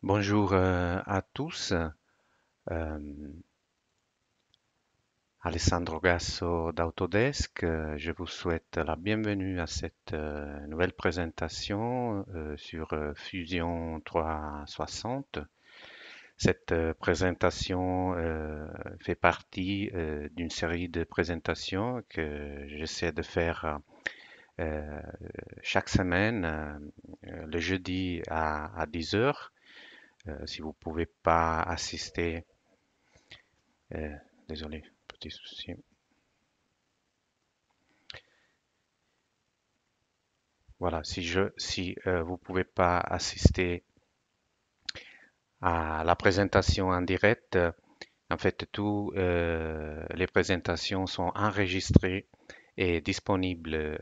Bonjour à tous. Euh, Alessandro Gasso d'Autodesk. Je vous souhaite la bienvenue à cette nouvelle présentation sur Fusion 360. Cette présentation fait partie d'une série de présentations que j'essaie de faire euh, chaque semaine, le jeudi à 10 heures. Si vous pouvez pas assister, euh, désolé, petit souci. Voilà, si vous pouvez pas assister à la présentation en direct, en fait, toutes les présentations sont enregistrées et disponibles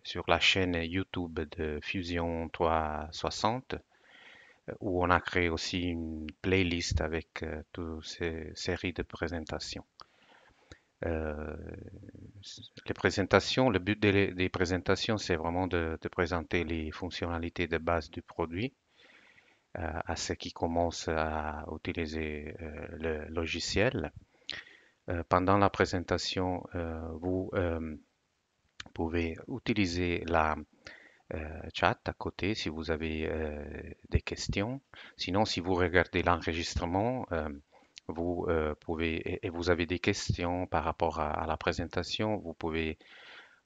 sur la chaîne YouTube de Fusion 360, où on a créé aussi une playlist avec toutes ces séries de présentations. Euh, les présentations, le but des présentations, c'est vraiment de présenter les fonctionnalités de base du produit à ceux qui commencent à utiliser le logiciel. Pendant la présentation, vous pouvez utiliser la chat à côté si vous avez des questions. Sinon, si vous regardez l'enregistrement, vous pouvez et vous avez des questions par rapport à la présentation, vous pouvez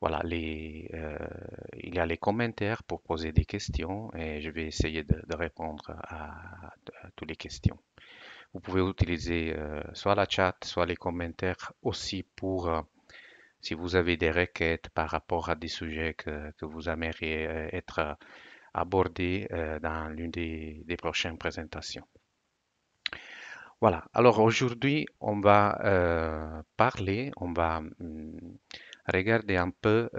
voilà il y a les commentaires pour poser des questions et je vais essayer de répondre à toutes les questions. Vous pouvez utiliser soit la chat, soit les commentaires aussi pour si vous avez des requêtes par rapport à des sujets que vous aimeriez être abordés dans l'une des prochaines présentations. Voilà. Alors aujourd'hui, on va parler, on va regarder un peu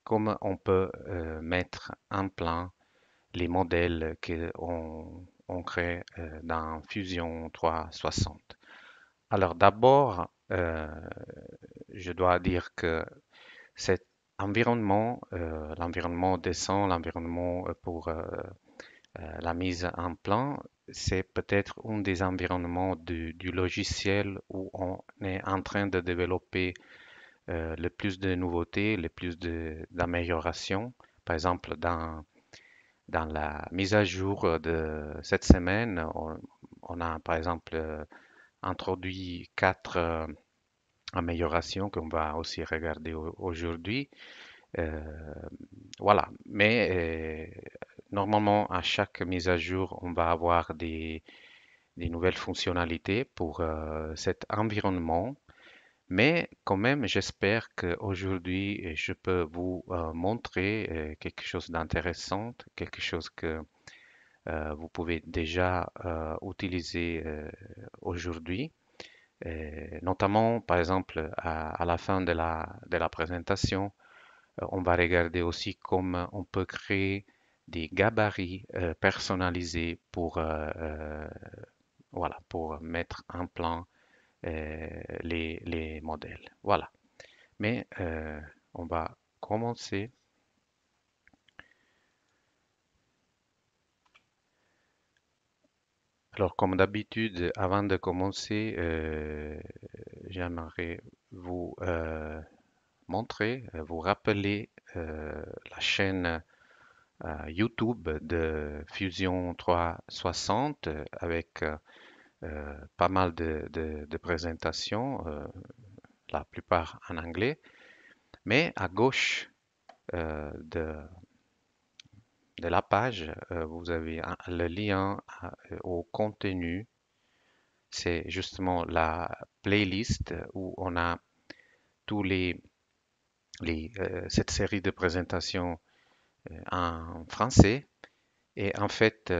comment on peut mettre en plan les modèles qu'on crée dans Fusion 360. Alors d'abord, je dois dire que cet environnement, l'environnement descend, l'environnement pour la mise en plan, c'est peut-être un des environnements du logiciel où on est en train de développer le plus de nouveautés, le plus d'améliorations. Par exemple, dans la mise à jour de cette semaine, on a par exemple introduit quatre améliorations qu'on va aussi regarder aujourd'hui. Euh, voilà, mais normalement à chaque mise à jour, on va avoir des nouvelles fonctionnalités pour cet environnement. Mais quand même, j'espère qu'aujourd'hui, je peux vous montrer quelque chose d'intéressant, quelque chose que vous pouvez déjà utiliser aujourd'hui. Notamment, par exemple, à la fin de la présentation, on va regarder aussi comment on peut créer des gabarits personnalisés pour, voilà, pour mettre en plan les modèles. Voilà. Mais on va commencer. Alors, comme d'habitude, avant de commencer, j'aimerais vous montrer, vous rappeler la chaîne YouTube de Fusion 360 avec pas mal de présentations, la plupart en anglais. Mais à gauche de la page, vous avez le lien au contenu. C'est justement la playlist où on a tous cette série de présentations en français. Et en fait,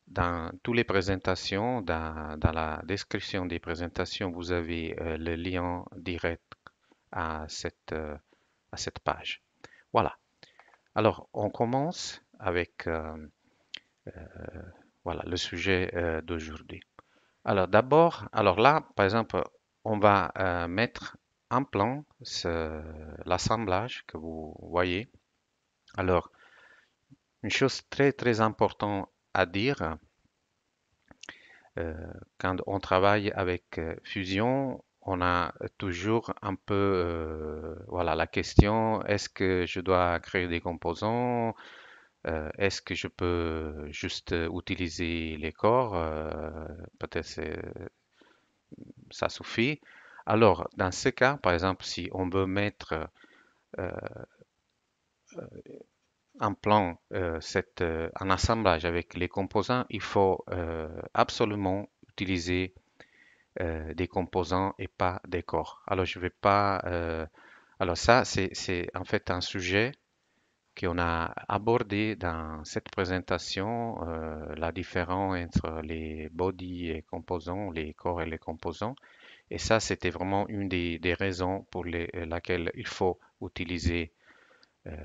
dans toutes les présentations, dans la description des présentations, vous avez le lien direct à cette page. Voilà. Alors, on commence avec voilà, le sujet d'aujourd'hui. Alors, d'abord, alors là, par exemple, on va mettre en plan l'assemblage que vous voyez. Alors, une chose très très importante à dire, euh, quand on travaille avec Fusion, on a toujours un peu voilà, la question, est-ce que je dois créer des composants? Est-ce que je peux juste utiliser les corps? Peut-être ça suffit. Alors, dans ce cas, par exemple, si on veut mettre euh, en plan un assemblage avec les composants, il faut absolument utiliser des composants et pas des corps. Alors, je vais pas. Alors, ça, c'est en fait un sujet qu'on a abordé dans cette présentation, la différence entre les body et composants, les corps et les composants. Et ça, c'était vraiment une des raisons pour laquelle il faut utiliser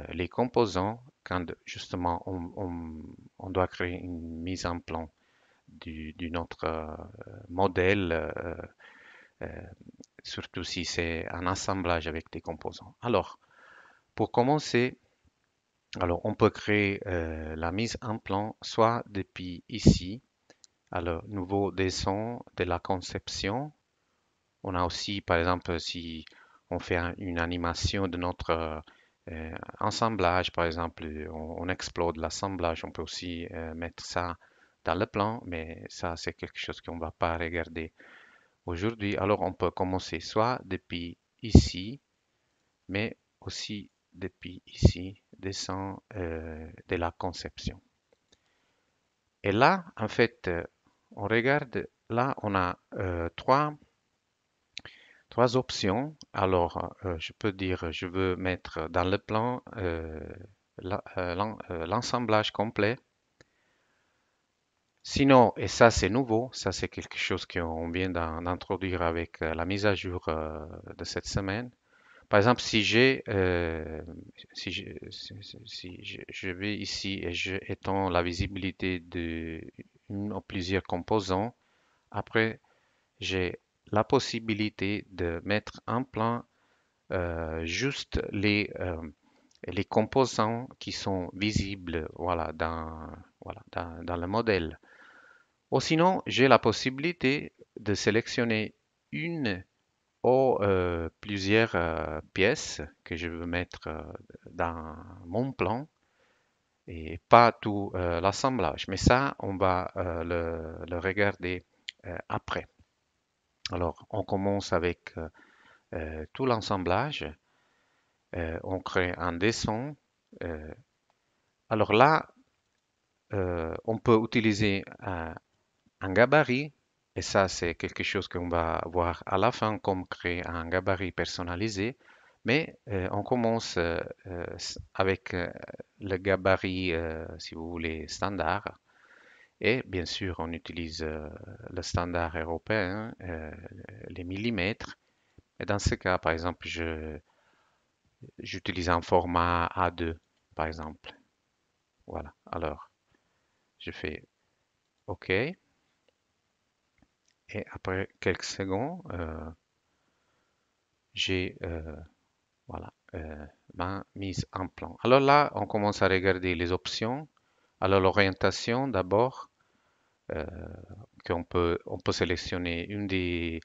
les composants quand justement on doit créer une mise en plan d'une autre modèle, euh, surtout si c'est un assemblage avec des composants. Alors, pour commencer, alors on peut créer la mise en plan soit depuis ici, alors nouveau dessin de la conception. On a aussi, par exemple, si on fait une animation de notre assemblage, par exemple, on explode l'assemblage, on peut aussi mettre ça dans le plan, mais ça, c'est quelque chose qu'on ne va pas regarder aujourd'hui. Alors, on peut commencer soit depuis ici, mais aussi depuis ici, descend de la conception. Et là, en fait, on regarde, là, on a trois options. Alors, je peux dire, je veux mettre dans le plan l'assemblage complet. Sinon, et ça c'est nouveau, ça c'est quelque chose qu'on vient d'introduire avec la mise à jour de cette semaine. Par exemple, si je vais ici et je étends la visibilité de une ou plusieurs composants, après j'ai la possibilité de mettre en plan juste les composants qui sont visibles voilà, dans le modèle. Ou sinon, j'ai la possibilité de sélectionner une ou plusieurs pièces que je veux mettre dans mon plan et pas tout l'assemblage. Mais ça, on va le regarder après. Alors, on commence avec tout l'assemblage. On crée un dessin. Euh, alors là, on peut utiliser un gabarit, et ça, c'est quelque chose qu'on va voir à la fin, comme créer un gabarit personnalisé. Mais on commence avec le gabarit, si vous voulez, standard. Et bien sûr, on utilise le standard européen, les millimètres. Et dans ce cas, par exemple, j'utilise un format A2, par exemple. Voilà. Alors, je fais OK. Et après quelques secondes, j'ai voilà, ma mise en plan. Alors là, on commence à regarder les options. Alors l'orientation d'abord, euh, on peut sélectionner une des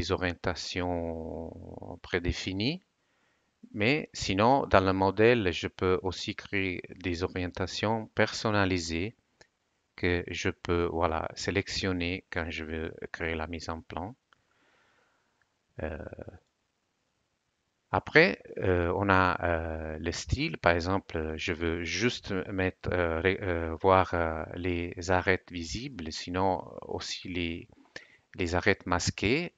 orientations prédéfinies. Mais sinon, dans le modèle, je peux aussi créer des orientations personnalisées que je peux voilà, sélectionner quand je veux créer la mise en plan. Euh, Après, on a le style. Par exemple, je veux juste mettre, voir les arêtes visibles, sinon aussi les arêtes masquées.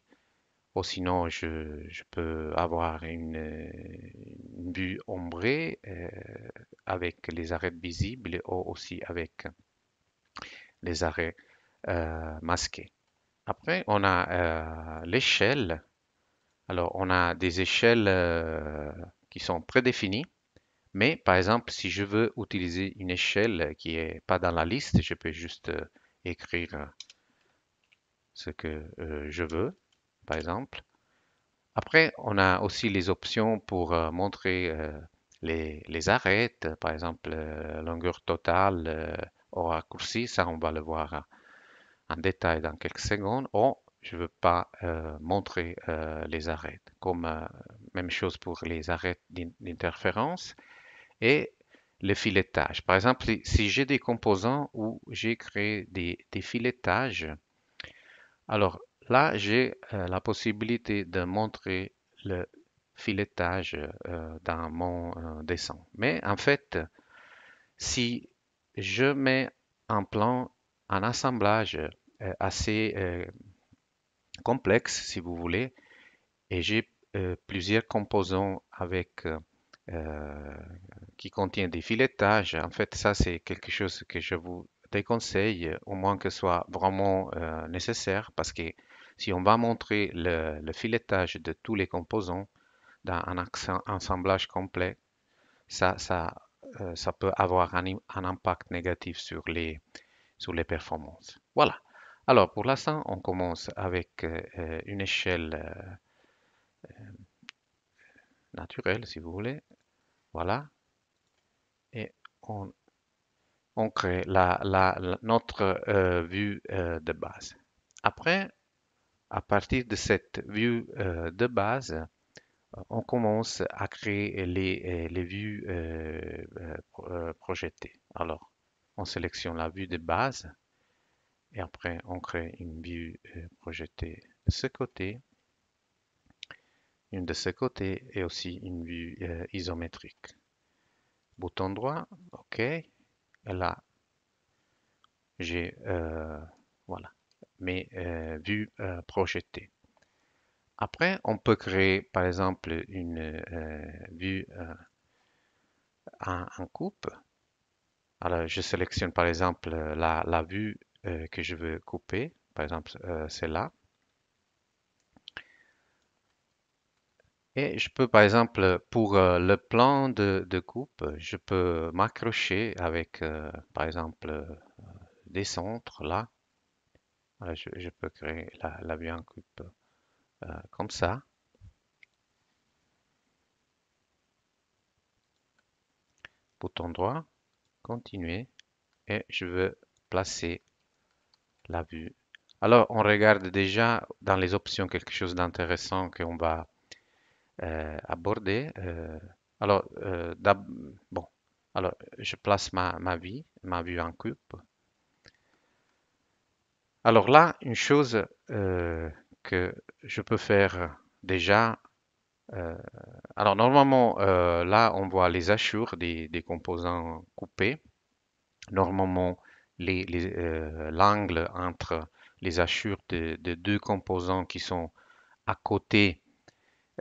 Ou sinon, je peux avoir une vue ombrée avec les arêtes visibles ou aussi avec les arêtes masqués. Après, on a l'échelle. Alors, on a des échelles qui sont prédéfinies, mais par exemple, si je veux utiliser une échelle qui est pas dans la liste, je peux juste écrire ce que je veux, par exemple. Après, on a aussi les options pour montrer les arêtes, par exemple, longueur totale, au raccourci. Ça, on va le voir en détail dans quelques secondes. Ou je ne veux pas montrer les arêtes. Comme même chose pour les arêtes d'interférence et le filetage. Par exemple, si j'ai des composants où j'ai créé des filetages, alors là, j'ai la possibilité de montrer le filetage dans mon dessin. Mais en fait, si je mets en plan un assemblage assez complexe, si vous voulez, et j'ai plusieurs composants avec euh, qui contient des filetages. En fait, ça, c'est quelque chose que je vous déconseille, au moins que ce soit vraiment nécessaire, parce que si on va montrer le filetage de tous les composants dans un assemblage complet, ça peut avoir un impact négatif sur les performances. Voilà. Alors, pour l'instant, on commence avec une échelle naturelle, si vous voulez. Voilà. Et on on crée notre vue de base. Après, à partir de cette vue de base, on commence à créer les vues projetées. Alors, on sélectionne la vue de base et après, on crée une vue projetée de ce côté, une de ce côté et aussi une vue isométrique. Bouton droit, OK. Et là, j'ai voilà, mes vues projetées. Après, on peut créer par exemple une vue en coupe. Alors, je sélectionne par exemple la vue que je veux couper, par exemple celle-là. Et je peux par exemple, pour le plan de coupe, je peux m'accrocher avec par exemple des centres là. Alors, je peux créer la vue en coupe comme ça. Bouton droit, continuer. Et je veux placer la vue. Alors, on regarde déjà dans les options quelque chose d'intéressant qu'on va aborder. Bon, alors je place ma vue en cube. Alors là, une chose que je peux faire déjà. euh, alors normalement, là, on voit les hachures des composants coupés. Normalement, l'angle entre les hachures de deux composants qui sont à côté,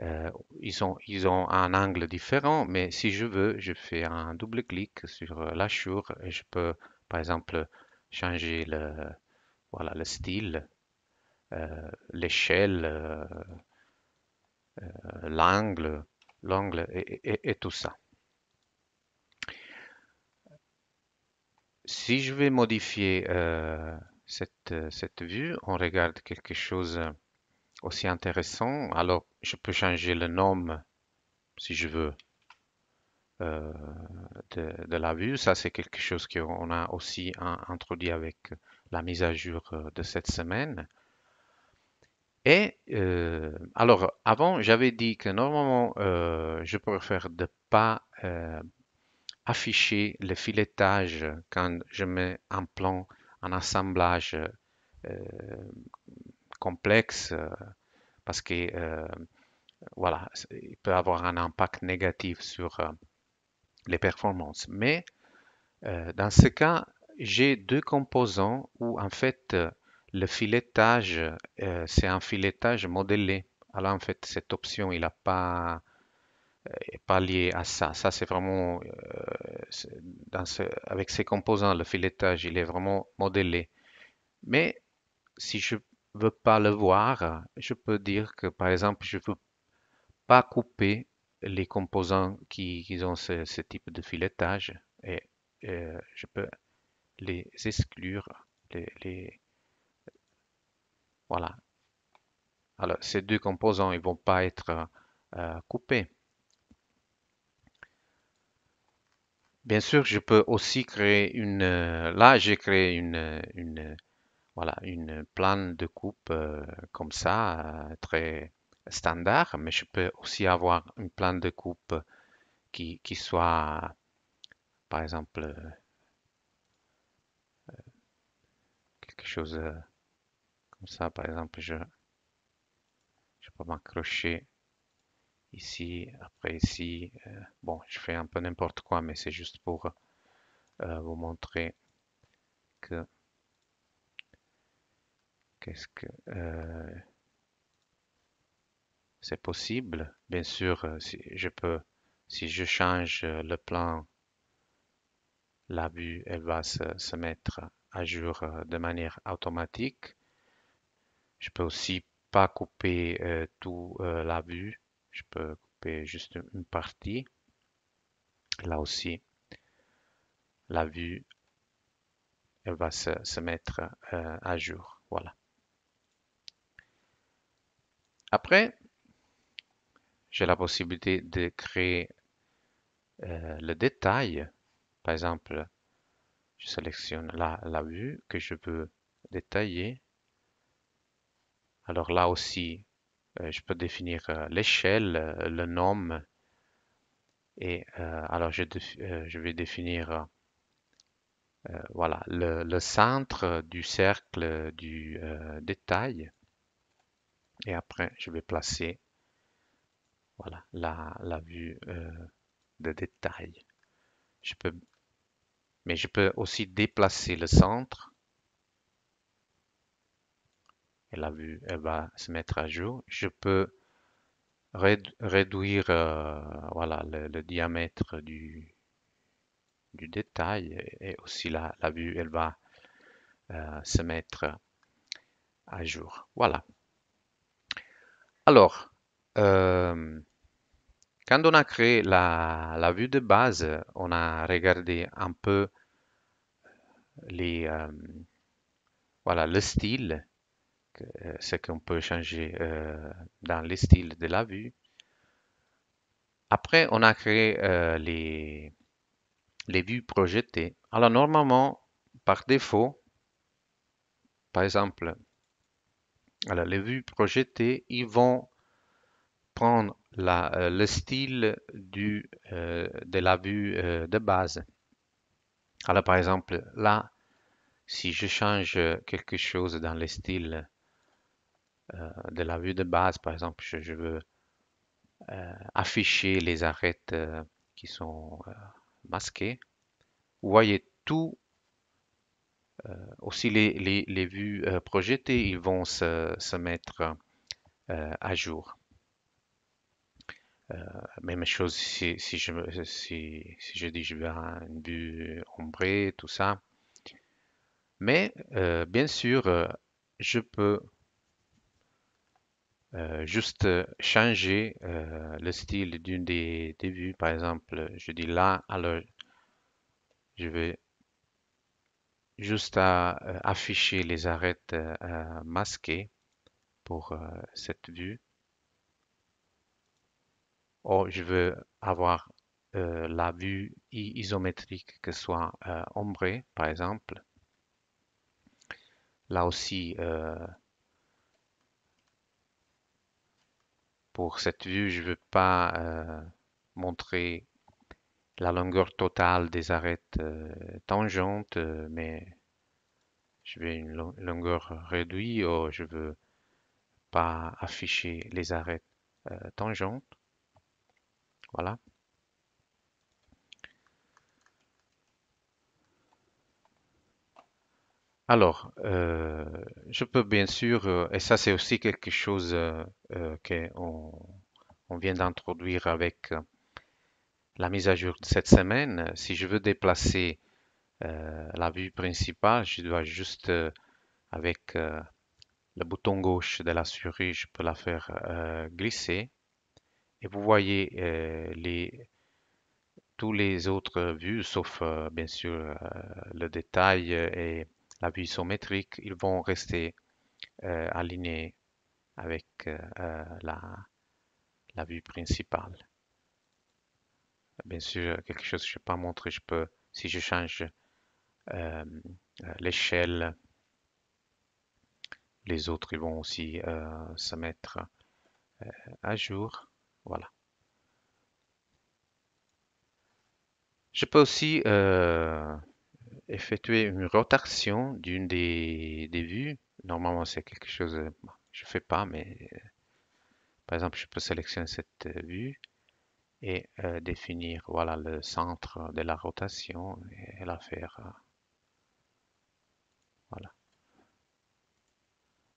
euh, ils ont un angle différent, mais si je veux, je fais un double clic sur l'hachure et je peux, par exemple, changer voilà, le style, l'échelle, l'angle, l'angle et tout ça. Si je vais modifier cette vue, on regarde quelque chose aussi intéressant. Alors, je peux changer le nom, si je veux, euh, de la vue. Ça, c'est quelque chose qu'on a aussi introduit avec la mise à jour de cette semaine. Et alors, avant, j'avais dit que normalement, je préfère de pas afficher le filetage quand je mets un plan, un assemblage euh, complexe, parce que voilà, il peut avoir un impact négatif sur les performances. Mais dans ce cas, j'ai deux composants où en fait le filetage, c'est un filetage modélé. Alors en fait, cette option, il n'a pas, est pas lié à ça. Ça, c'est vraiment, avec ces composants, le filetage, il est vraiment modélé. Mais si je veux pas le voir, je peux dire que par exemple, je veux pas couper les composants qui ont ce type de filetage et je peux les exclure, voilà. Alors, ces deux composants, ils vont pas être coupés. bien sûr, je peux aussi créer là, j'ai créé voilà, une plan de coupe comme ça, très standard, mais je peux aussi avoir une plan de coupe qui soit, par exemple, quelque chose comme ça. Par exemple, je peux m'accrocher ici, après ici. Bon, je fais un peu n'importe quoi, mais c'est juste pour vous montrer que qu'est-ce que c'est possible. Bien sûr, si je change le plan, la vue, elle va se mettre à jour de manière automatique. Je peux aussi pas couper tout la vue. Je peux couper juste une partie. Là aussi, la vue, elle va se mettre à jour. Voilà. Après, j'ai la possibilité de créer le détail. Par exemple, je sélectionne la vue que je veux détailler. Alors là aussi, je peux définir l'échelle, le nom, et alors je vais définir voilà, le centre du cercle du détail. Et après, je vais placer voilà, la vue de détail. Je peux, mais je peux aussi déplacer le centre et la vue elle va se mettre à jour. Je peux réduire voilà, le diamètre du détail et aussi la vue elle va se mettre à jour. Voilà. Alors, euh, quand on a créé la vue de base, on a regardé un peu les, voilà, le style, ce qu'on peut changer dans le style de la vue. Après, on a créé les vues projetées. Alors, normalement, par défaut, par exemple, alors, les vues projetées, ils vont prendre le style de la vue de base. Alors, par exemple, là, si je change quelque chose dans le style de la vue de base, par exemple, je veux afficher les arêtes qui sont masquées. Vous voyez, tout, aussi les vues projetées, ils vont se mettre à jour. Même chose si je dis je veux une vue ombrée, tout ça. Mais bien sûr, je peux juste changer le style d'une des vues. Par exemple, je dis là, alors je vais juste afficher les arêtes masquées pour cette vue. Ou je veux avoir la vue isométrique que soit ombrée, par exemple. Là aussi, pour cette vue, je veux pas montrer la longueur totale des arêtes tangentes, mais je veux une longueur réduite ou je veux pas afficher les arêtes tangentes. Voilà. Alors, je peux bien sûr, et ça c'est aussi quelque chose qu'on on vient d'introduire avec la mise à jour de cette semaine. Si je veux déplacer la vue principale, je dois juste, avec le bouton gauche de la souris, je peux la faire glisser. Et vous voyez tous les autres vues, sauf bien sûr le détail et la vue isométrique, ils vont rester alignés avec la vue principale. Bien sûr, quelque chose que je n'ai pas montré, je peux, si je change euh, l'échelle, les autres ils vont aussi se mettre à jour. Voilà. Je peux aussi effectuer une rotation d'une des vues. Normalement, c'est quelque chose, bon, je fais pas, mais par exemple, je peux sélectionner cette vue et définir, voilà, le centre de la rotation et la faire, voilà,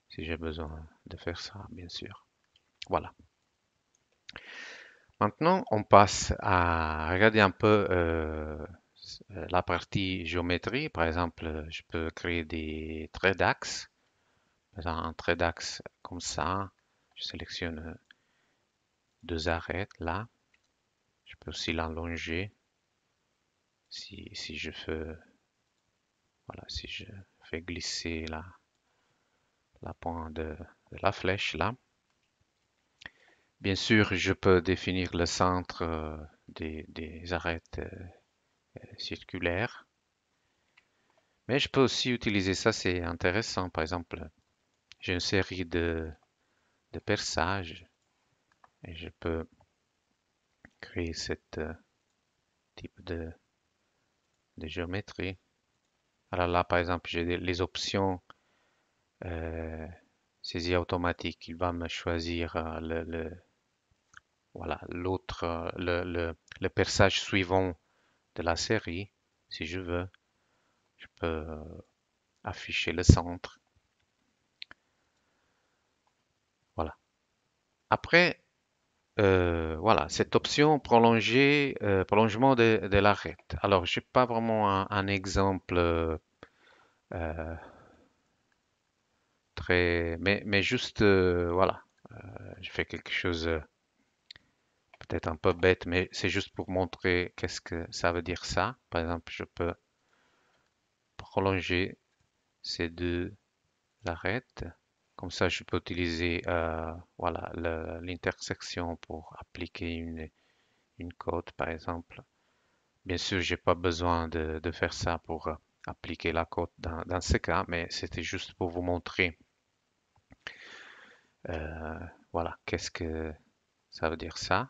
si j'ai besoin de faire ça, bien sûr. Voilà. Maintenant, on passe à regarder un peu la partie géométrie. Par exemple, je peux créer des traits d'axe. Par exemple, un trait d'axe comme ça. Je sélectionne deux arêtes là. Je peux aussi l'allonger si je fais, voilà, si je fais glisser la pointe de la flèche là. Bien sûr, je peux définir le centre des arêtes circulaires. Mais je peux aussi utiliser ça, c'est intéressant. Par exemple, j'ai une série de perçages et je peux créer ce type de géométrie. Alors là, par exemple, j'ai les options euh, saisie automatique. Il va me choisir voilà, l'autre, le perçage suivant de la série, si je veux. Je peux afficher le centre. Voilà. Après, voilà, cette option prolongement de l'arête. Alors, j'ai pas vraiment un exemple euh, très, mais juste, voilà, je fais quelque chose peut-être un peu bête, mais c'est juste pour montrer qu'est-ce que ça veut dire ça. Par exemple, je peux prolonger ces deux arêtes. Comme ça, je peux utiliser, voilà, l'intersection pour appliquer une cote, par exemple. Bien sûr, j'ai pas besoin de faire ça pour appliquer la cote dans ce cas, mais c'était juste pour vous montrer, euh, voilà, qu'est-ce que ça veut dire ça.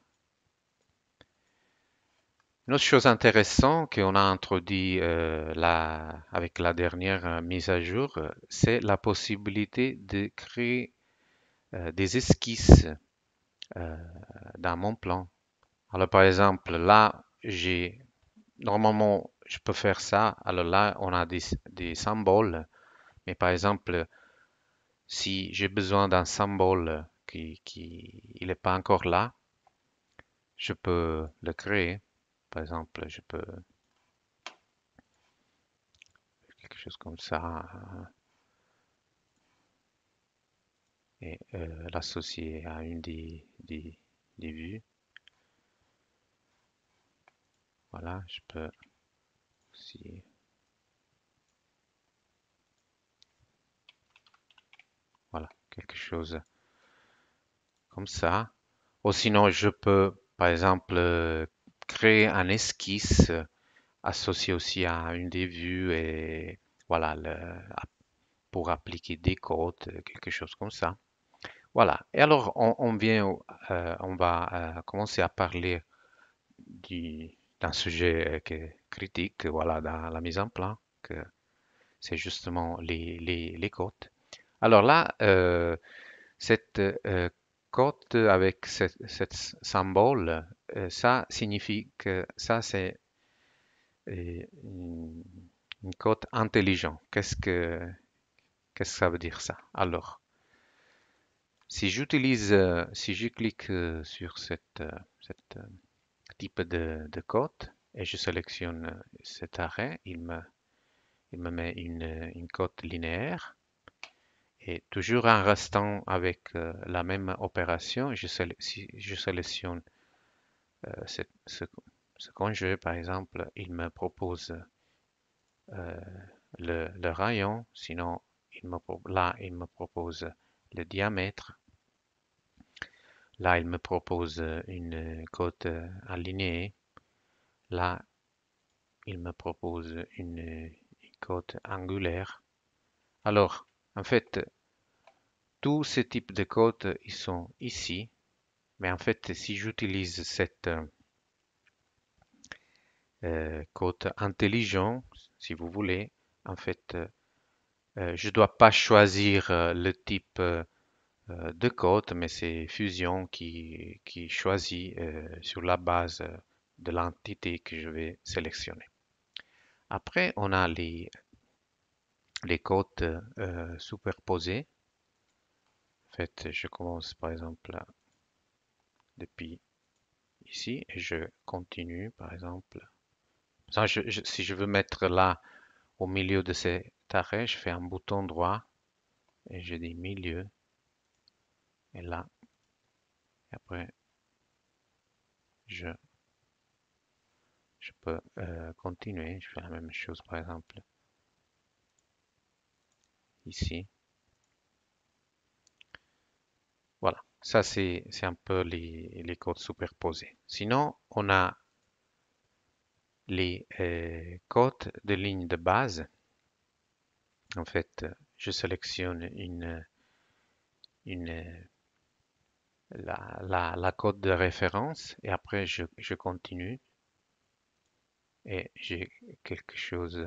Une autre chose intéressante qu'on a introduit avec la dernière mise à jour, c'est la possibilité de créer des esquisses euh, dans mon plan. Alors, par exemple, là, normalement, je peux faire ça. Alors là, on a des symboles. Mais par exemple, si j'ai besoin d'un symbole qui il n'est pas encore là, je peux le créer. Par exemple, je peux quelque chose comme ça et l'associer à une des vues. Voilà, je peux aussi, voilà, quelque chose comme ça. Ou sinon, je peux, par exemple, créer un esquisse associé aussi à une des vues et voilà, pour appliquer des codes, quelque chose comme ça. Voilà. Et alors, on va commencer à parler d'un sujet qui est critique, voilà, dans la mise en plan, que c'est justement les codes. Alors là, cette cote avec cette symbole, ça signifie que ça, c'est une, une cote intelligente. Qu'est-ce que ça veut dire ça? Alors, si je clique sur cette type de code et je sélectionne cet arrêt, il me met une cote linéaire. Et toujours en restant avec la même opération, si je sélectionne ce conjugé, par exemple, il me propose euh, le rayon, sinon là, il me propose le diamètre. Là, il me propose une cote alignée. Là, il me propose une code angulaire. Alors, en fait, tous ces types de codes, ils sont ici. Mais en fait, si j'utilise cette code intelligent, si vous voulez, en fait, je ne dois pas choisir le type de code, mais c'est Fusion qui choisit sur la base de l'entité que je vais sélectionner. Après, on a les codes superposés. En fait, je commence par exemple depuis ici et je continue par exemple. Si je veux mettre là au milieu de cet arrêt, je fais un bouton droit et je dis milieu et là, et après je, je peux continuer. Je fais la même chose par exemple ici. Voilà, ça c'est un peu les codes superposés. Sinon, on a les codes de ligne de base. En fait, je sélectionne une, la code de référence et après je continue et j'ai quelque chose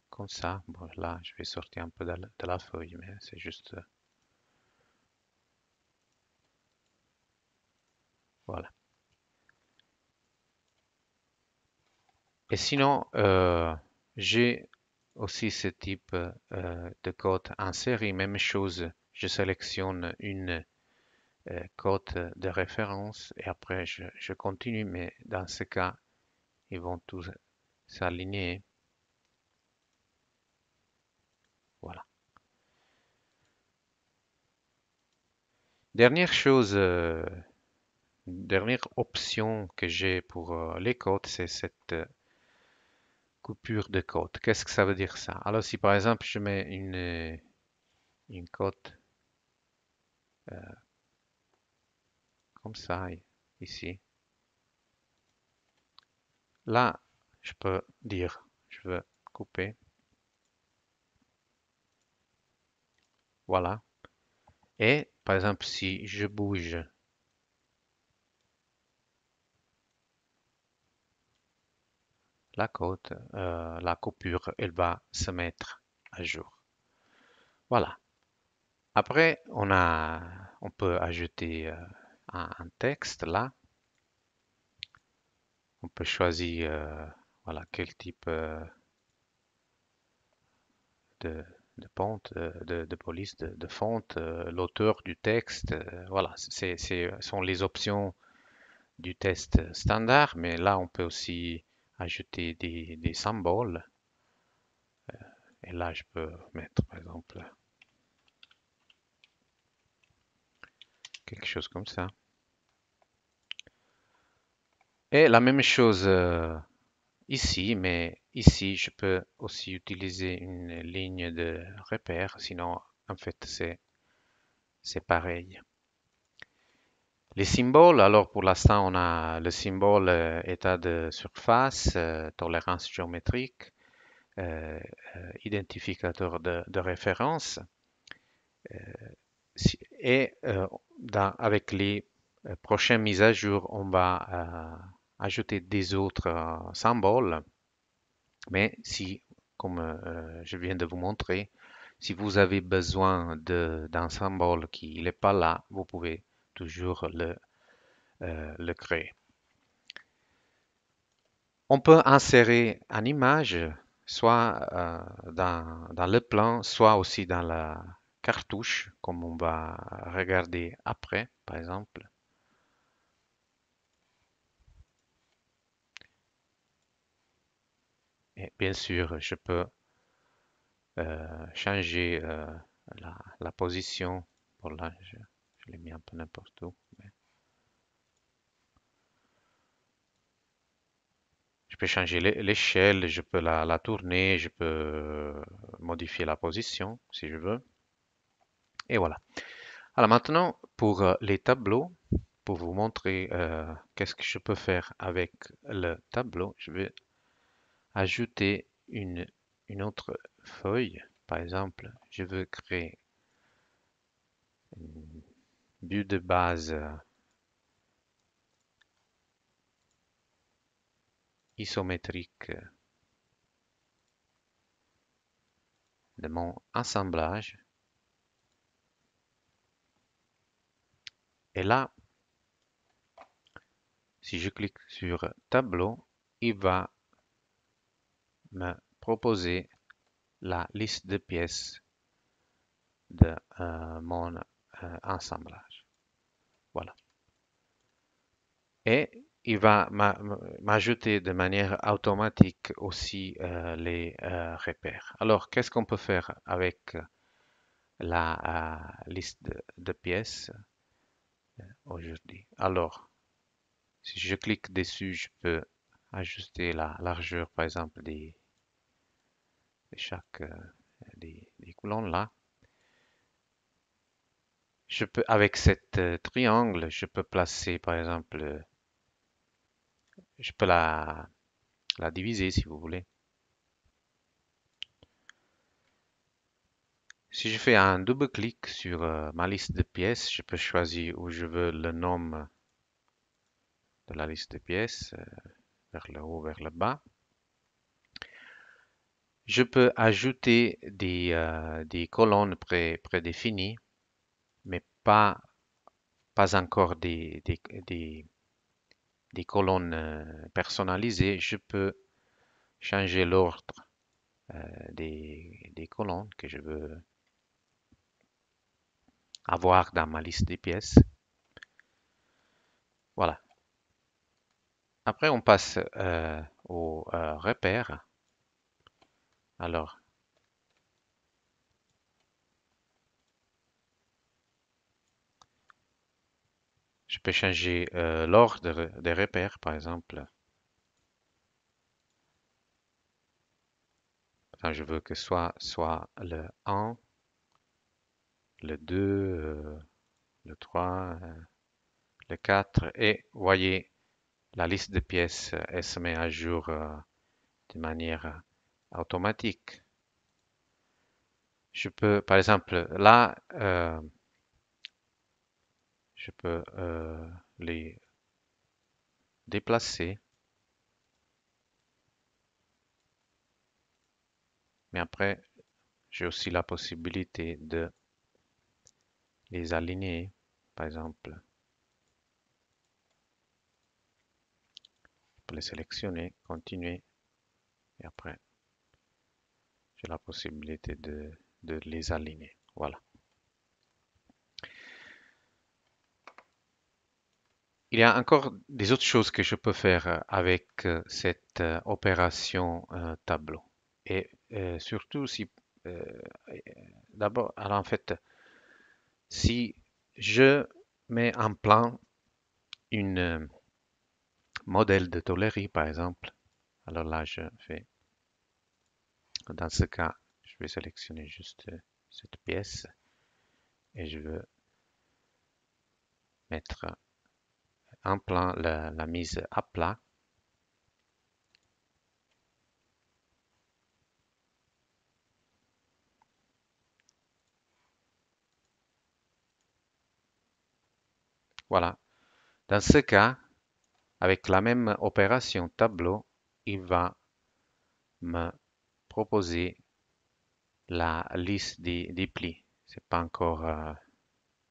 comme ça. Bon, là, je vais sortir un peu de la feuille, mais c'est juste, voilà. Et sinon, j'ai aussi ce type de code en série, même chose. Je sélectionne une code de référence et après je continue, mais dans ce cas, ils vont tous s'aligner. Voilà. Dernière chose, dernière option que j'ai pour les codes, c'est cette coupure de code. Qu'est-ce que ça veut dire ça? Alors si par exemple je mets une code comme ça ici, là je peux dire je veux couper. Voilà. Et par exemple si je bouge la code, la coupure, elle va se mettre à jour. Voilà. Après, on peut ajouter un texte là. On peut choisir voilà, quel type de, de fonte, de police, de fonte, l'auteur du texte. Voilà, sont les options du test standard, mais là, on peut aussi ajouter des symboles. Et là, je peux mettre, par exemple, quelque chose comme ça. Et la même chose ici, mais ici, je peux aussi utiliser une ligne de repère, sinon, en fait, c'est pareil. Les symboles, alors pour l'instant, on a le symbole état de surface, tolérance géométrique, identificateur de référence. Et avec les prochaines mises à jour, on va ajouter des autres symboles. Mais si, comme je viens de vous montrer, si vous avez besoin d'un symbole qui n'est pas là, vous pouvez toujours le créer. On peut insérer une image, soit dans le plan, soit aussi dans la cartouche, comme on va regarder après, par exemple. Et bien sûr, je peux changer la position. Bon, là, je l'ai mis un peu n'importe où. Je peux changer l'échelle, je peux la tourner, je peux modifier la position si je veux. Et voilà. Alors maintenant, pour les tableaux, pour vous montrer qu'est-ce que je peux faire avec le tableau, je vais ajouter une autre feuille. Par exemple, je veux créer une vue de base isométrique de mon assemblage. Et là, si je clique sur tableau, il va me proposer la liste de pièces de mon assemblage. Voilà. Et il va m'ajouter de manière automatique aussi les repères. Alors, qu'est-ce qu'on peut faire avec la liste de pièces aujourd'hui? Alors, si je clique dessus, je peux ajuster la largeur, par exemple, de chaque des colonnes là. Je peux, avec cet triangle, je peux placer, par exemple, je peux la diviser si vous voulez. Si je fais un double-clic sur ma liste de pièces, je peux choisir où je veux le nom de la liste de pièces, vers le haut, vers le bas. Je peux ajouter des colonnes prédéfinies, mais pas encore des colonnes personnalisées. Je peux changer l'ordre des colonnes que je veux avoir dans ma liste des pièces. Voilà. Après, on passe aux repères. Alors, je peux changer l'ordre des repères, par exemple. Enfin, je veux que soit le 1, le 2, le 3, le 4. Et voyez, la liste de pièces, elle se met à jour de manière automatique. Je peux, par exemple, là, je peux les déplacer. Mais après, j'ai aussi la possibilité de les aligner. Par exemple, je peux les sélectionner, continuer, et après, j'ai la possibilité de les aligner. Voilà. Il y a encore des autres choses que je peux faire avec cette opération tableau. Et surtout si, euh, d'abord, alors en fait, si je mets en plan une modèle de tôlerie, par exemple, alors là, je fais, dans ce cas, je vais sélectionner juste cette pièce et je veux mettre en plan la mise à plat. Voilà. Dans ce cas, avec la même opération tableau, il va me proposer la liste des plis. C'est pas encore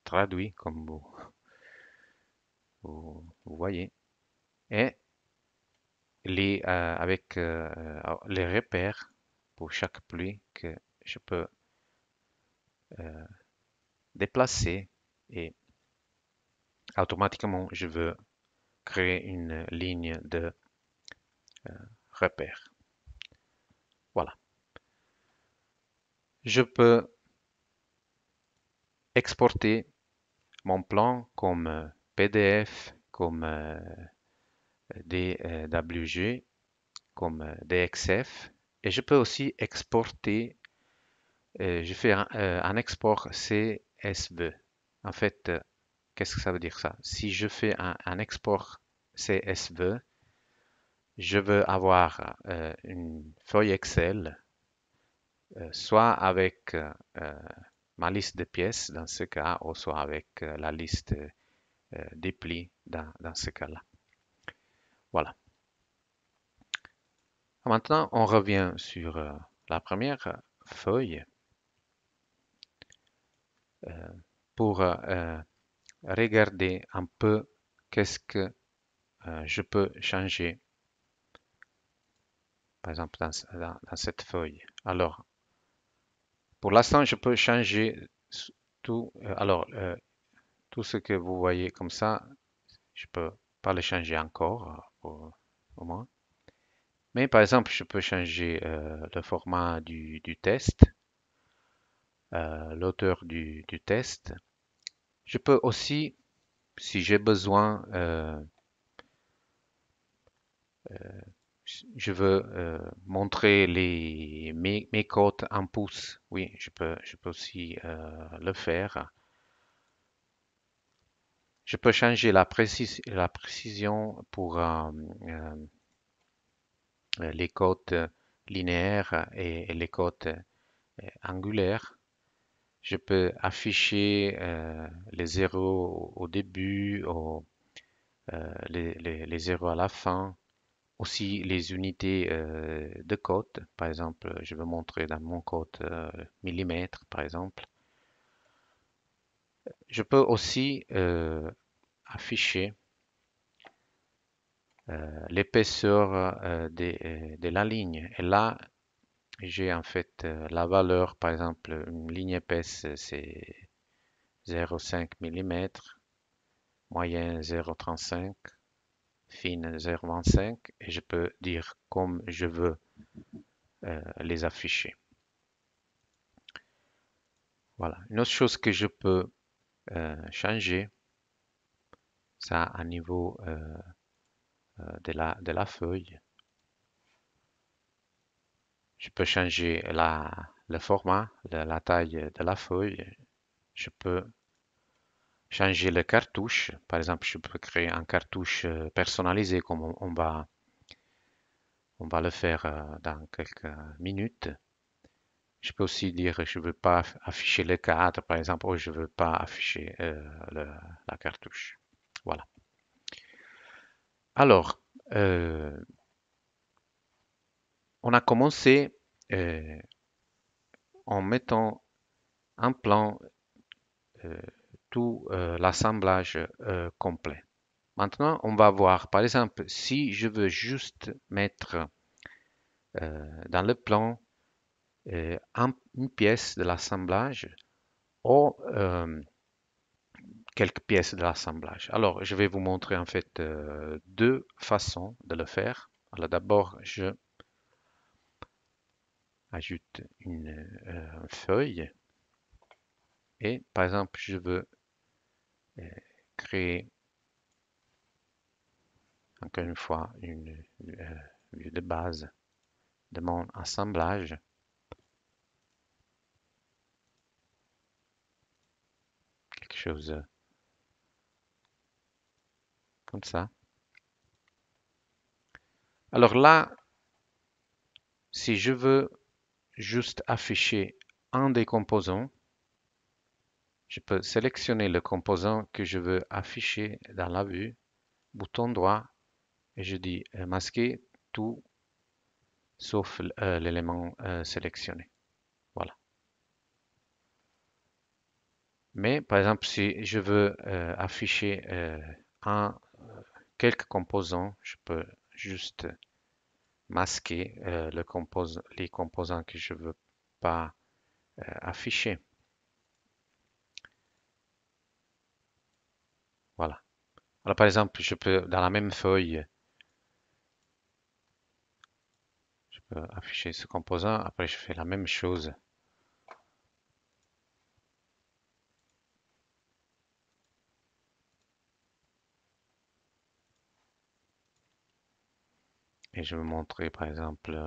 traduit comme vous voyez. Et avec les repères pour chaque pli que je peux déplacer et automatiquement je veux créer une ligne de repères. Voilà. Je peux exporter mon plan comme PDF, comme DWG, comme DXF. Et je peux aussi exporter, je fais un export CSV. En fait, Qu'est-ce que ça veut dire ça? Si je fais un export CSV, je veux avoir une feuille Excel, soit avec ma liste de pièces dans ce cas, ou soit avec la liste des plis dans ce cas-là. Voilà. Maintenant, on revient sur la première feuille euh, pour regarder un peu qu'est-ce que je peux changer, par exemple, dans cette feuille. Alors, pour l'instant, je peux changer tout. Tout ce que vous voyez comme ça, je peux pas le changer encore, au moins. Mais par exemple, je peux changer le format du test, l'auteur du test. Je peux aussi, si j'ai besoin, je veux montrer mes codes en pouces. Oui, je peux aussi le faire. Je peux changer la précision pour les codes linéaires et les codes angulaires. Je peux afficher les zéros au début, les zéros à la fin. Aussi les unités de code. Par exemple, je veux montrer dans mon code millimètre, par exemple. Je peux aussi afficher l'épaisseur de la ligne. Et là, j'ai en fait la valeur, par exemple, une ligne épaisse, c'est 0,5 mm, moyen 0,35, fine 0,25, et je peux dire comme je veux les afficher. Voilà. Une autre chose que je peux changer, ça à niveau de la feuille, je peux changer le format, la taille de la feuille. Je peux changer le cartouche. Par exemple, je peux créer un cartouche personnalisé comme on va le faire dans quelques minutes. Je peux aussi dire je ne veux pas afficher le cadre, par exemple, ou je ne veux pas afficher la cartouche. Voilà. Alors, euh, on a commencé euh, en mettant en plan euh, tout l'assemblage complet. Maintenant, on va voir, par exemple, si je veux juste mettre dans le plan une pièce de l'assemblage ou quelques pièces de l'assemblage. Alors, je vais vous montrer en fait deux façons de le faire. Alors, d'abord, je ajoute une feuille et, par exemple, je veux euh, créer encore une fois une vue de base de mon assemblage. Quelque chose comme ça. Alors là, si je veux juste afficher un des composants, je peux sélectionner le composant que je veux afficher dans la vue, bouton droit, et je dis masquer tout sauf l'élément sélectionné. Voilà. Mais par exemple, si je veux afficher un, quelques composants, je peux juste masquer les composants que je veux pas afficher. Voilà. Alors par exemple, je peux dans la même feuille, je peux afficher ce composant. Après, je fais la même chose et je vais montrer par exemple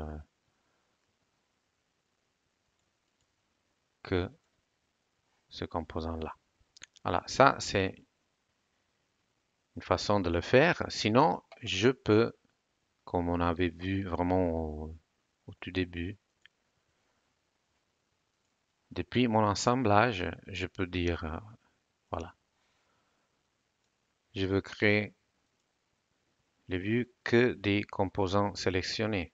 que ce composant-là. Voilà, ça c'est une façon de le faire. Sinon, je peux, comme on avait vu vraiment au tout début, depuis mon assemblage, je peux dire, voilà, je veux créer les vues que des composants sélectionnés.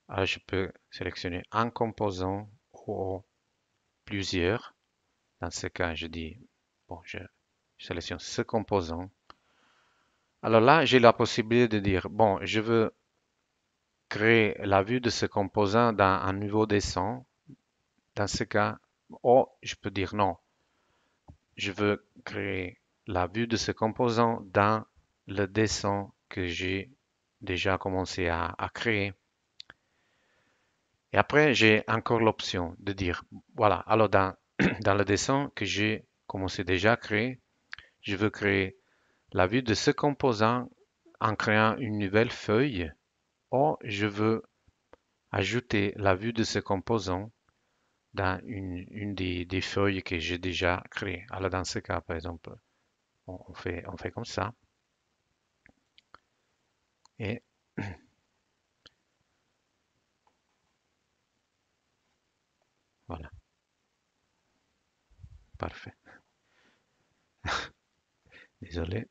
Alors, je peux sélectionner un composant ou plusieurs. Dans ce cas, je dis, bon, je sélectionne ce composant. Alors là, j'ai la possibilité de dire, bon, je veux créer la vue de ce composant dans un niveau descend. Dans ce cas, ou je peux dire non, je veux créer la vue de ce composant dans le dessin que j'ai déjà commencé à créer. Et après, j'ai encore l'option de dire, voilà, alors dans le dessin que j'ai commencé déjà à créer, je veux créer la vue de ce composant en créant une nouvelle feuille, ou je veux ajouter la vue de ce composant dans une des feuilles que j'ai déjà créées. Alors dans ce cas, par exemple, on fait comme ça. Et voilà, parfait. Désolé.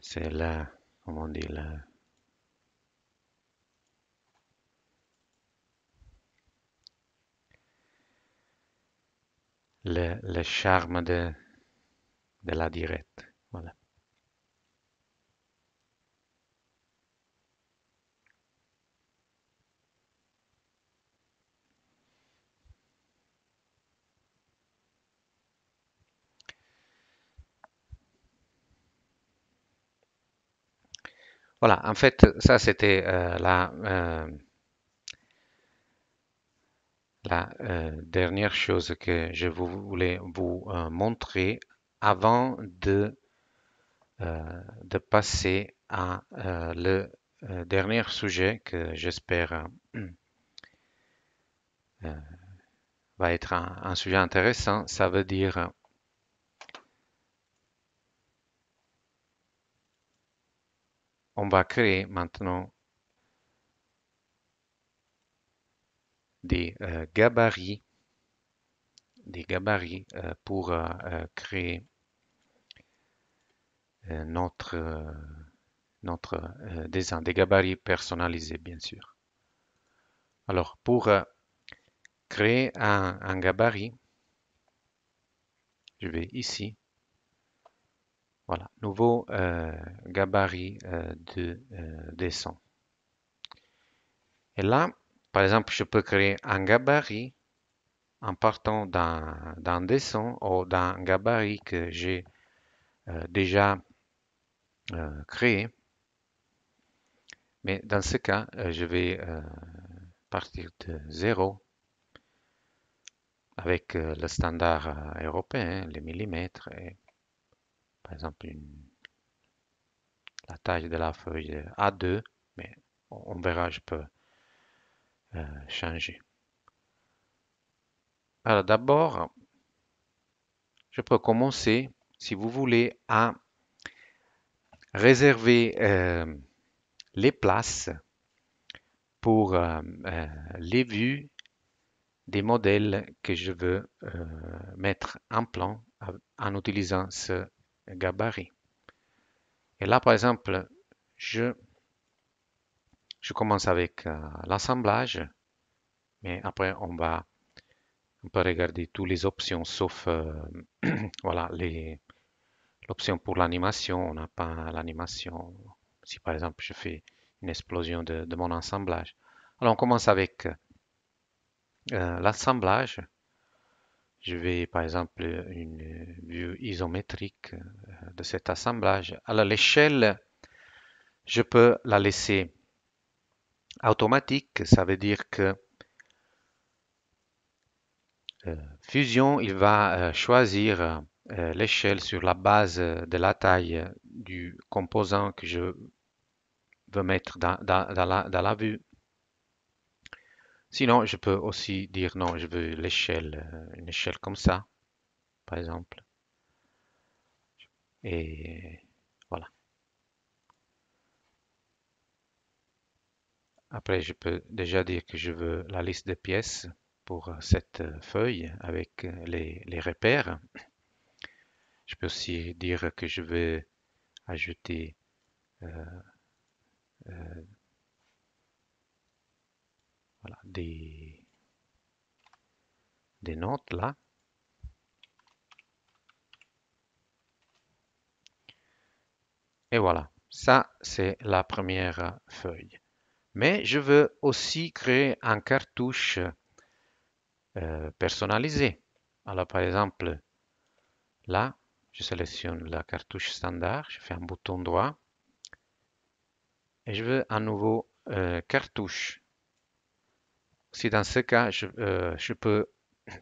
C'est là, comment on dit, le charme de la directe. Voilà. Voilà, en fait, ça c'était la dernière chose que je voulais vous montrer avant de passer à le dernier sujet que j'espère euh, va être un sujet intéressant. Ça veut dire, on va créer maintenant des gabarits pour créer notre dessin, des gabarits personnalisés, bien sûr. Alors, pour créer un gabarit, je vais ici, voilà, nouveau gabarit de dessin. Et là, par exemple, je peux créer un gabarit en partant d'un dessin ou d'un gabarit que j'ai déjà créé. Mais dans ce cas, je vais partir de zéro avec le standard européen, les millimètres, et par exemple la taille de la feuille A2, mais on verra, je peux changer. Alors d'abord, je peux commencer, si vous voulez, à réserver les places pour les vues des modèles que je veux mettre en plan en utilisant ce gabarit. Et là, par exemple, je, je commence avec l'assemblage, mais après, on peut regarder toutes les options sauf voilà, l'option pour l'animation. On n'a pas l'animation. Si par exemple, je fais une explosion de mon assemblage. Alors, on commence avec l'assemblage. Je vais par exemple une vue isométrique de cet assemblage. Alors l'échelle, je peux la laisser automatique. Ça veut dire que Fusion, il va choisir l'échelle sur la base de la taille du composant que je veux mettre dans la vue. Sinon, je peux aussi dire non, je veux l'échelle, une échelle comme ça, par exemple. Et voilà. Après, je peux déjà dire que je veux la liste de pièces pour cette feuille avec les repères. Je peux aussi dire que je veux ajouter euh, euh, voilà, des notes là. Et voilà, ça c'est la première feuille. Mais je veux aussi créer un cartouche personnalisé. Alors par exemple, là, je sélectionne la cartouche standard, je fais un bouton droit et je veux un nouveau cartouche. Si dans ce cas, je peux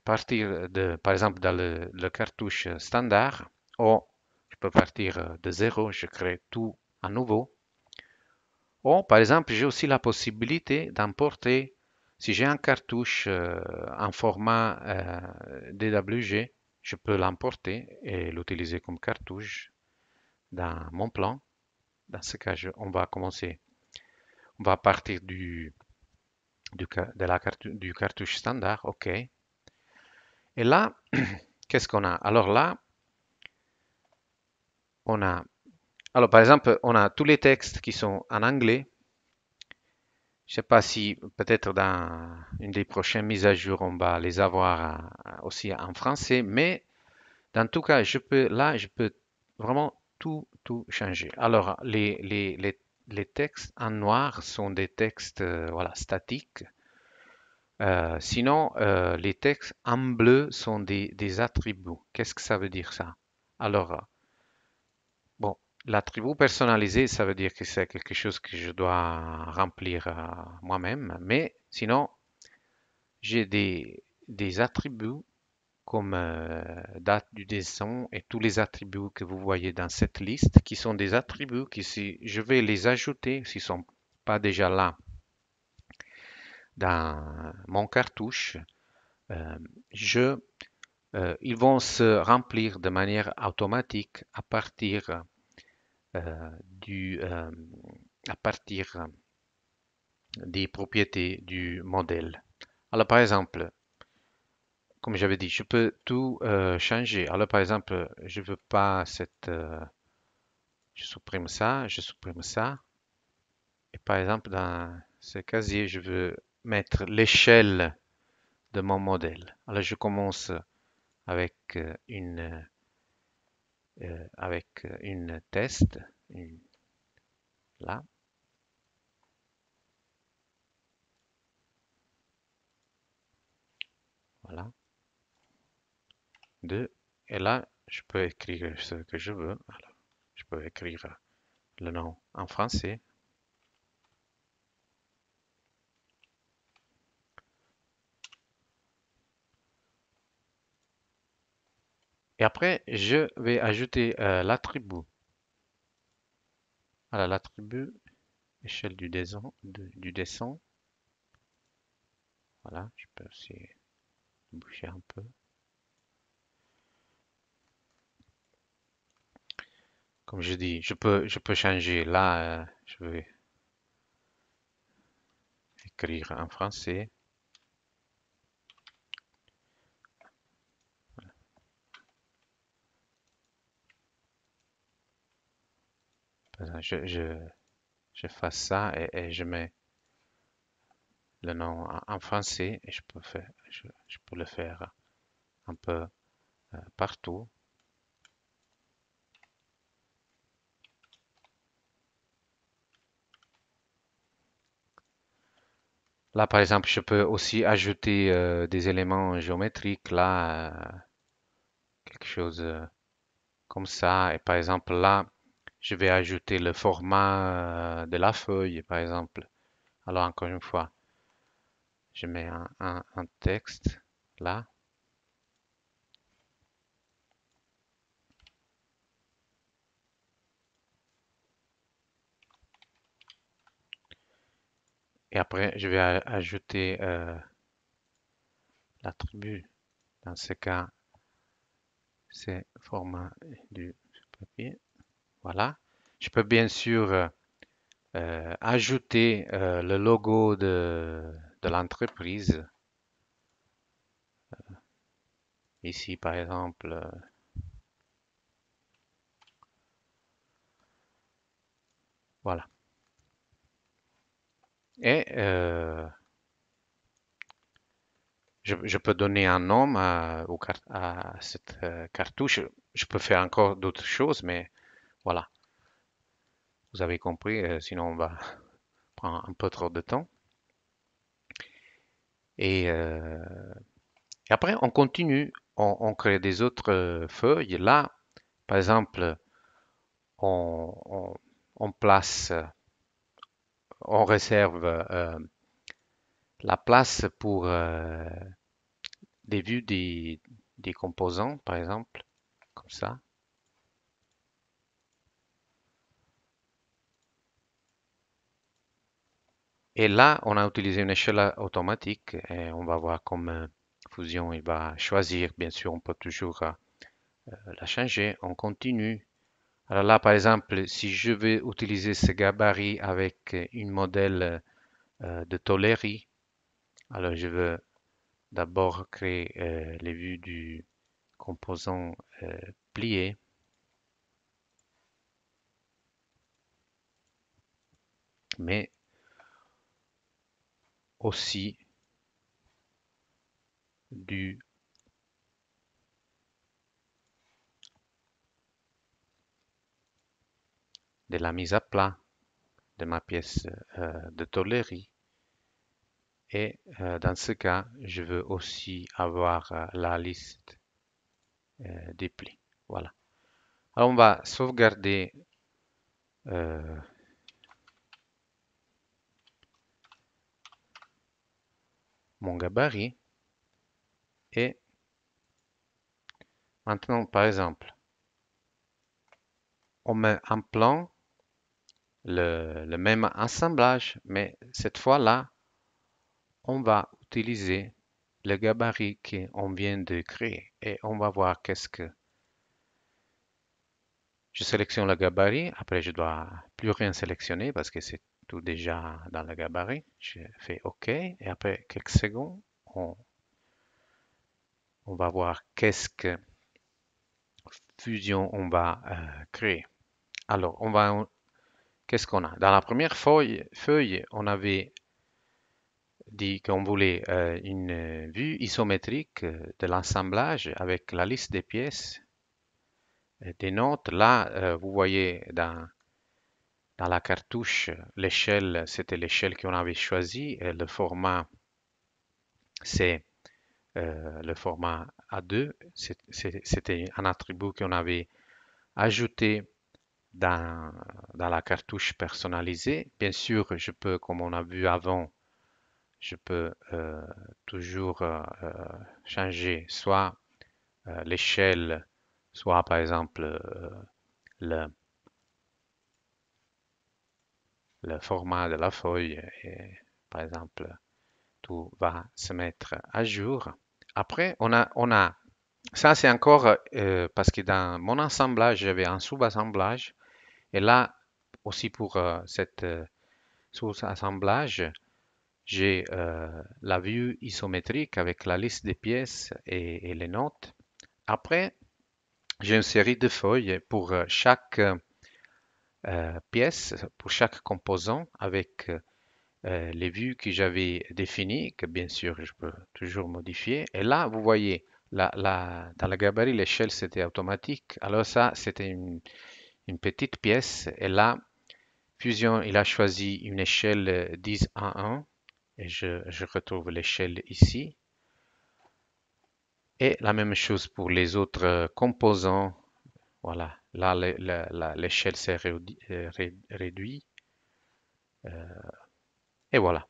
partir de, par exemple, dans le cartouche standard, ou je peux partir de zéro, je crée tout à nouveau. Ou, par exemple, j'ai aussi la possibilité d'importer, si j'ai un cartouche en format DWG, je peux l'emporter et l'utiliser comme cartouche dans mon plan. Dans ce cas, on va commencer, on va partir de du cartouche standard, OK. Et là, qu'est-ce qu'on a? Alors là, on a, alors par exemple, on a tous les textes qui sont en anglais. Je ne sais pas si peut-être dans une des prochaines mises à jour, on va les avoir aussi en français, mais dans tout cas, là, je peux vraiment tout changer. Alors, les textes en noir sont des textes, voilà, statiques. Sinon, les textes en bleu sont des attributs. Qu'est-ce que ça veut dire ça? Alors, bon, l'attribut personnalisé, ça veut dire que c'est quelque chose que je dois remplir moi-même, mais sinon, j'ai des attributs comme date du dessin et tous les attributs que vous voyez dans cette liste, qui sont des attributs qui, si je vais les ajouter, s'ils ne sont pas déjà là dans mon cartouche, euh, je, ils vont se remplir de manière automatique euh, du, euh, à partir des propriétés du modèle. Alors par exemple, comme j'avais dit, je peux tout changer. Alors par exemple, je veux pas cette, je supprime ça, je supprime ça. Et par exemple, dans ce casier, je veux mettre l'échelle de mon modèle. Alors je commence avec une test, là, voilà, deux. Et là, je peux écrire ce que je veux. Alors, je peux écrire le nom en français. Et après, je vais ajouter l'attribut. Alors, l'attribut échelle du dessin. Voilà, je peux aussi bouger un peu. Comme je dis, je peux changer. Là, je vais écrire en français. Je fais ça et je mets le nom en français et je peux le faire un peu partout. Là, par exemple, je peux aussi ajouter des éléments géométriques. Là, quelque chose comme ça. Et par exemple, là, je vais ajouter le format de la feuille, par exemple. Alors, encore une fois, je mets un texte là. Et après, je vais ajouter l'attribut. Dans ce cas, c'est format du papier. Voilà. Je peux bien sûr ajouter le logo de l'entreprise. Ici, par exemple, voilà. Et je peux donner un nom à cette cartouche. Je peux faire encore d'autres choses, mais voilà, vous avez compris, sinon on va prendre un peu trop de temps. Et, euh, et après, on continue, on crée des autres feuilles. Là, par exemple, on, on- on place, on réserve la place pour des vues des composants, par exemple, comme ça. Et là, on a utilisé une échelle automatique et on va voir comme Fusion il va choisir. Bien sûr, on peut toujours la changer. On continue. Alors là, par exemple, si je veux utiliser ce gabarit avec une modèle de Toleri, alors je veux d'abord créer les vues du composant plié, mais aussi du, de la mise à plat de ma pièce de Toleri. Et dans ce cas, je veux aussi avoir la liste des plis. Voilà. Alors on va sauvegarder euh, mon gabarit. Et maintenant, par exemple, on met en plan le même assemblage, mais cette fois-là, on va utiliser le gabarit qu'on vient de créer et on va voir qu'est-ce que je sélectionne le gabarit. Après, je dois plus rien sélectionner parce que c'est tout déjà dans le gabarit. Je fais OK et après quelques secondes, on va voir qu'est-ce que fusion on va créer. Alors, qu'est-ce qu'on a? Dans la première feuille, on avait dit qu'on voulait une vue isométrique de l'assemblage avec la liste des pièces, des notes. Là, vous voyez dans la cartouche, l'échelle, c'était l'échelle qu'on avait choisie. Et le format, c'est le format A2. C'était un attribut qu'on avait ajouté dans, dans la cartouche personnalisée. Bien sûr, je peux, comme on a vu avant, je peux toujours changer soit l'échelle, soit par exemple le, le format de la feuille. Et, par exemple, tout va se mettre à jour. Après, ça c'est encore parce que dans mon assemblage, j'avais un sous-assemblage. Et là, aussi pour cette sous-assemblage, j'ai la vue isométrique avec la liste des pièces et les notes. Après, j'ai une série de feuilles pour chaque pièce, pour chaque composant avec les vues que j'avais définies, que bien sûr je peux toujours modifier. Et là, vous voyez, dans le gabarit, l'échelle c'était automatique. Alors ça, c'était une petite pièce. Et là, Fusion, il a choisi une échelle 10 à 1. Et je retrouve l'échelle ici. Et la même chose pour les autres composants. Voilà, là l'échelle s'est réduite. Et voilà.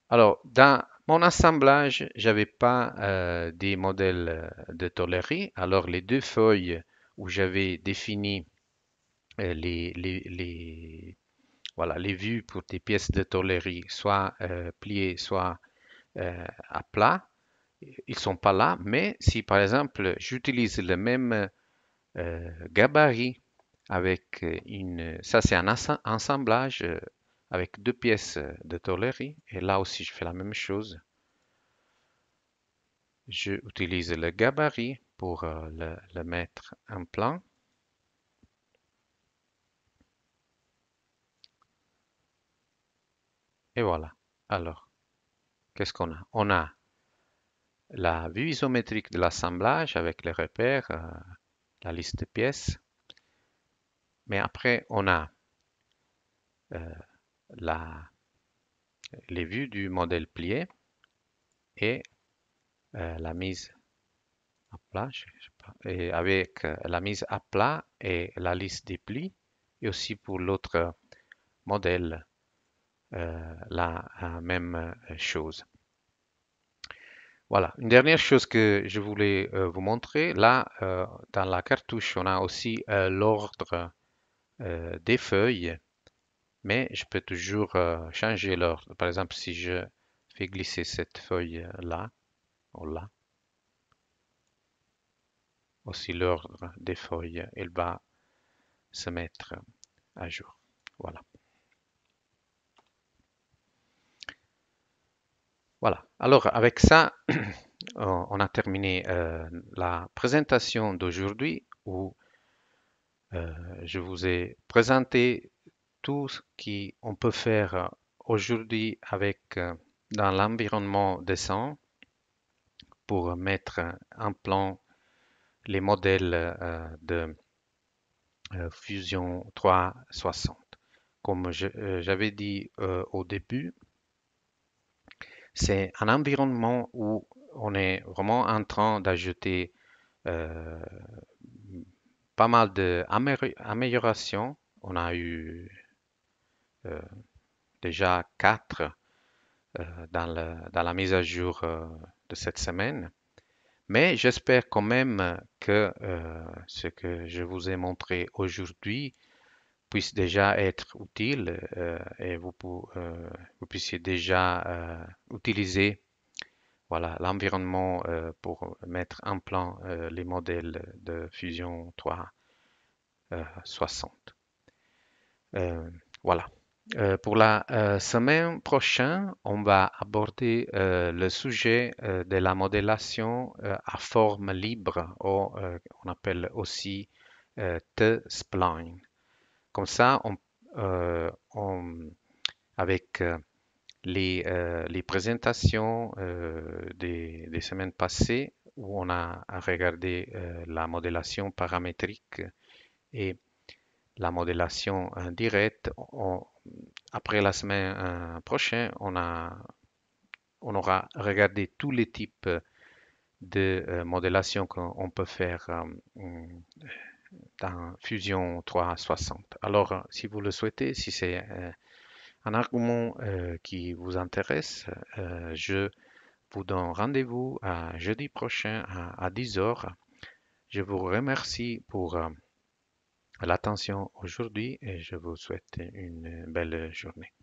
Alors, dans mon assemblage, j'avais pas des modèles de tôlerie. Alors, les deux feuilles où j'avais défini les Voilà, les vues pour des pièces de tôlerie, soit pliées, soit à plat, ils sont pas là. Mais si par exemple j'utilise le même gabarit avec ça c'est un assemblage avec deux pièces de tôlerie, et là aussi je fais la même chose. Je utilise le gabarit pour le mettre en plan. Et voilà. Alors, qu'est-ce qu'on a? On a la vue isométrique de l'assemblage avec les repères, la liste de pièces. Mais après, on a euh, la, les vues du modèle plié et la mise à plat, je sais pas, et avec la mise à plat et la liste des plis. Et aussi pour l'autre modèle, la même chose. Voilà, une dernière chose que je voulais vous montrer, là, dans la cartouche, on a aussi l'ordre des feuilles, mais je peux toujours changer l'ordre. Par exemple, si je fais glisser cette feuille-là, on l'a, aussi l'ordre des feuilles, il va se mettre à jour. Voilà. Voilà. Alors, avec ça, on a terminé la présentation d'aujourd'hui où je vous ai présenté tout ce qu'on peut faire aujourd'hui avec dans l'environnement dessin pour mettre en plan les modèles de Fusion 360. Comme j'avais dit au début, c'est un environnement où on est vraiment en train d'ajouter euh, pas mal d'améliorations. On a eu euh, déjà quatre dans la mise à jour de cette semaine. Mais j'espère quand même que ce que je vous ai montré aujourd'hui puisse déjà être utile et vous puissiez déjà utiliser voilà, l'environnement pour mettre en plan les modèles de Fusion 360. Voilà. Pour la semaine prochaine, on va aborder le sujet de la modélation à forme libre, ou on appelle aussi T-spline. Comme ça, avec les présentations des semaines passées, où on a regardé la modélation paramétrique et la modélation directe, après la semaine prochaine, on aura regardé tous les types de modélation qu'on peut faire dans Fusion 360. Alors, si vous le souhaitez, si c'est un argument qui vous intéresse, je vous donne rendez-vous à jeudi prochain à 10 heures. Je vous remercie pour l'attention aujourd'hui et je vous souhaite une belle journée.